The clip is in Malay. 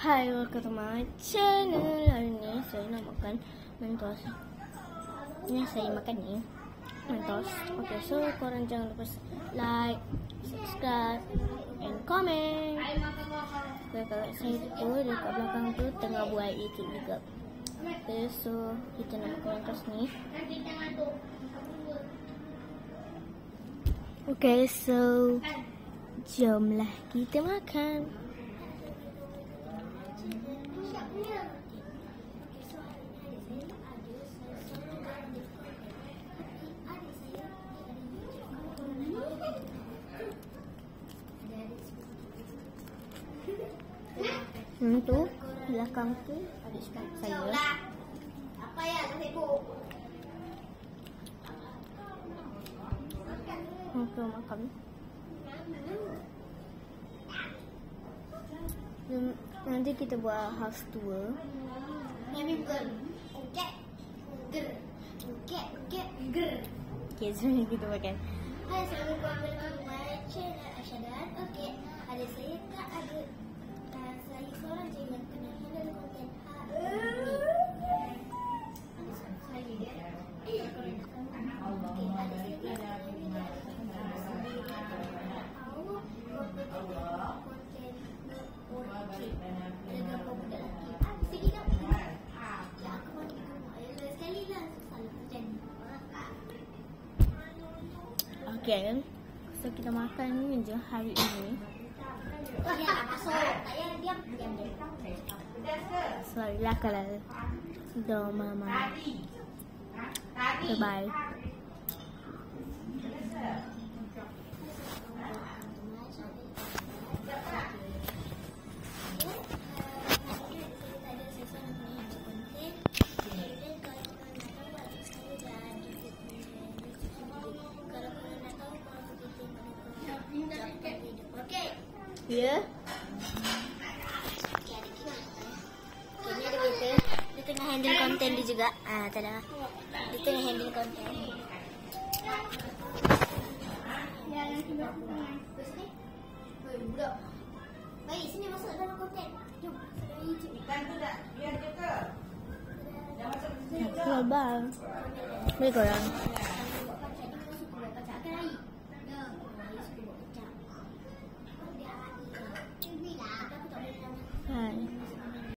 Hai, welcome to my channel. Hari ni saya nak makan mentos. Ni saya makan ni mentos. Okay, so korang jangan lupa like, subscribe and comment. Okay, kalau saya tu dekat belakang tu tengah buat YouTube juga. Okay, so kita nak makan mentos ni. Okay, so jomlah kita makan. Tu belakang tu adik saya. Apa ya sibuk? Untuk makan. Nanti kita buat house tour. Ini bukan okey. Ger. Okay, so kita makan. Hai, assalamualaikum warahmatullahi wabarakatuh. Asyadan. Okey. Ada saya tak ada. Saya seorang je yang kena handle konten hari ini. Okay, so kita makan ni je hari ini. Ya, masuk. Tak payah diam. Sorry lah kalau dah mama. Bye. Ya. Ini ada berita. Dia tengah handle konten dia juga. Tada. Dia tengah handle konten. Baik, sini masuk dalam konten. Jom, masuk dalam YouTube. Ikan tu tak? Biar je ke? Dah masuk ke sini. Bye. Bye korang.